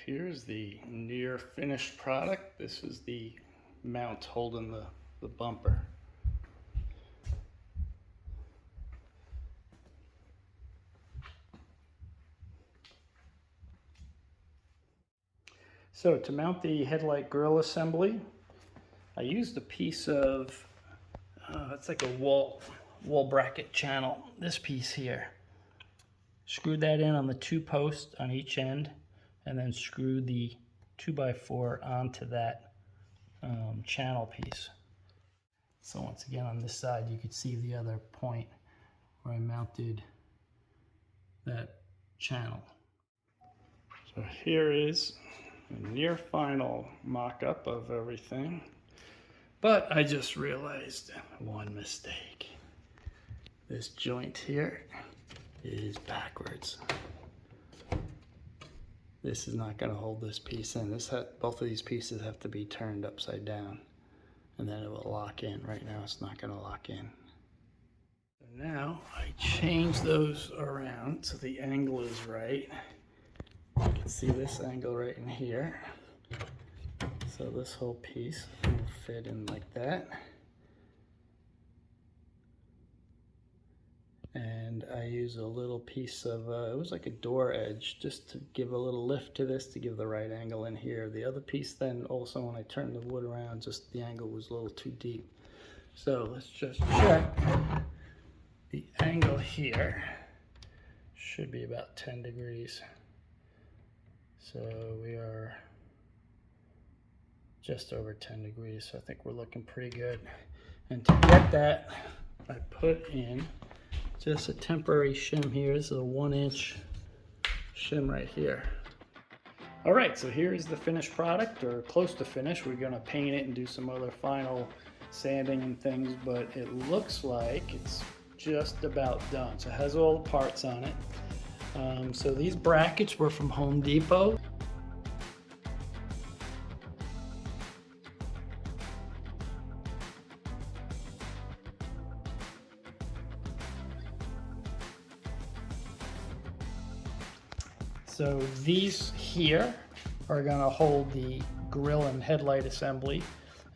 here's the near finished product. This is the mount holding the bumper. So to mount the headlight grille assembly, I used a piece of, it's like a wall bracket channel, this piece here. Screwed that in on the 2 posts on each end, and then screwed the 2x4 onto that channel piece. So once again on this side you could see the other point where I mounted that channel. So here is a near final mock-up of everything, but I just realized one mistake. This joint here is backwards. This is not going to hold this piece in. Both of these pieces have to be turned upside down, and then it will lock in. Right now it's not going to lock in. So now I change those around so the angle is right. You can see this angle right in here. So this whole piece will fit in like that. And I use a little piece of, it was like a door edge, just to give a little lift to this, to give the right angle in here. The other piece then also, when I turned the wood around, just the angle was a little too deep. So let's just check. The angle here should be about 10 degrees. So we are just over 10 degrees, so I think we're looking pretty good. And to get that, I put in just a temporary shim here. This is a 1-inch shim right here. All right, so here's the finished product, or close to finish. We're gonna paint it and do some other final sanding and things, but it looks like it's just about done. So it has all the parts on it. So these brackets were from Home Depot. So these here are going to hold the grille and headlight assembly,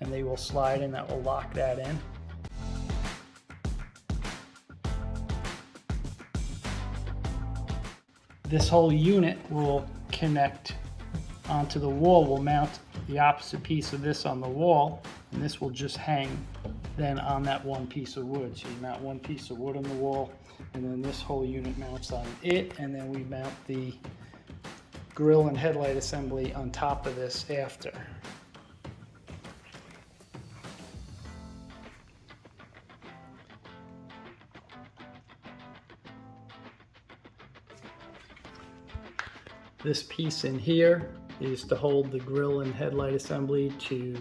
and they will slide in. That will lock that in. This whole unit will connect onto the wall. We'll mount the opposite piece of this on the wall, and this will just hang then on that one piece of wood. So you mount one piece of wood on the wall, and then this whole unit mounts on it, and then we mount the grille and headlight assembly on top of this after. This piece in here is to hold the grille and headlight assembly, to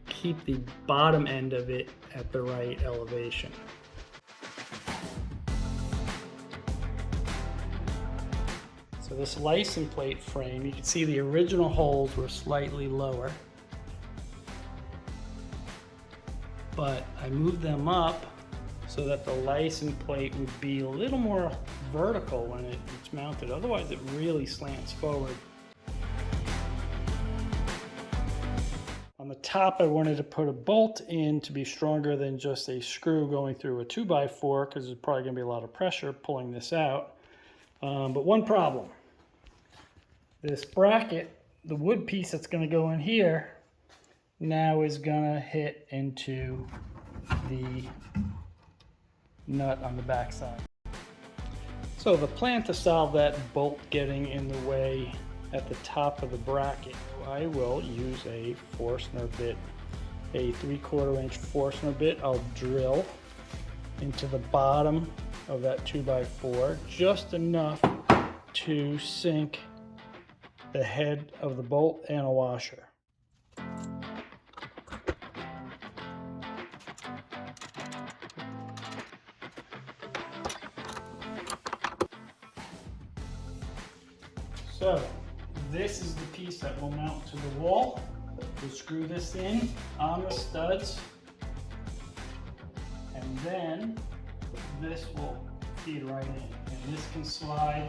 keep the bottom end of it at the right elevation. So this license plate frame, you can see the original holes were slightly lower, but I moved them up so that the license plate would be a little more vertical when it's mounted. Otherwise it really slants forward. On the top I wanted to put a bolt in to be stronger than just a screw going through a 2x4, because there's probably going to be a lot of pressure pulling this out. But one problem. This bracket, the wood piece that's going to go in here, now is going to hit into the nut on the back side. So the plan to solve that bolt getting in the way at the top of the bracket, I will use a Forstner bit, a 3/4 inch Forstner bit. I'll drill into the bottom of that 2x4 just enough to sink the head of the bolt and a washer. So this is the piece that will mount to the wall. We'll screw this in on the studs, and then this will feed right in. And this can slide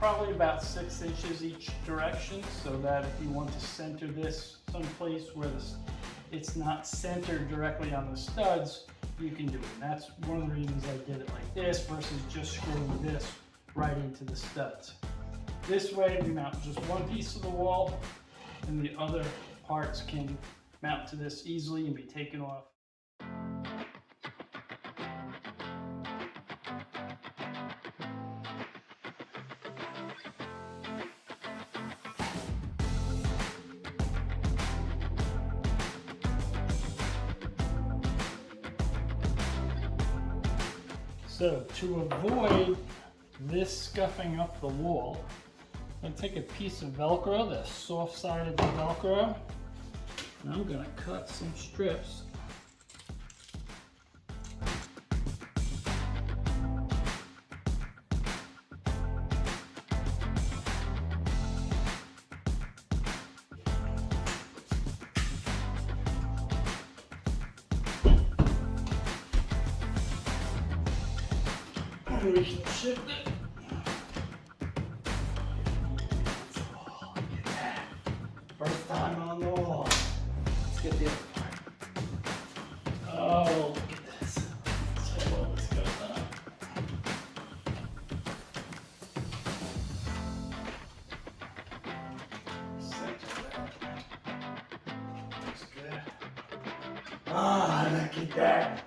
probably about 6 inches each direction, so that if you want to center this someplace where it's not centered directly on the studs, you can do it. And that's one of the reasons I did it like this versus just screwing this right into the studs. This way we mount just one piece of the wall, and the other parts can mount to this easily and be taken off. So to avoid this scuffing up the wall, I'm going to take a piece of Velcro, the soft side of the Velcro, and I'm going to cut some strips. And we can shift it. Oh, look at that. First time on the wall. Let's get the other part. Oh, look at this. Let's see how well this goes on. Center that. Looks good. Ah, look at that.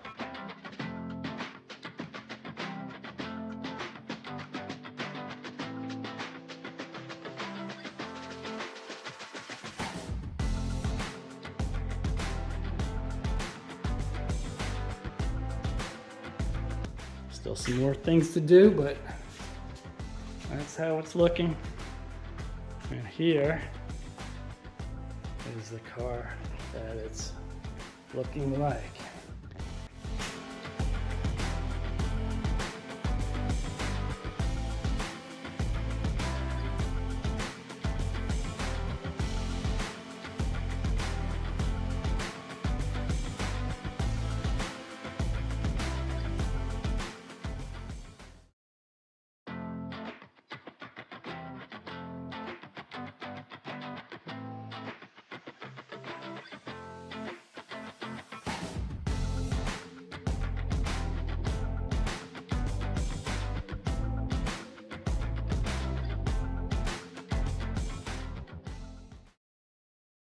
Still some more things to do, but that's how it's looking. And here is the car that it's looking like.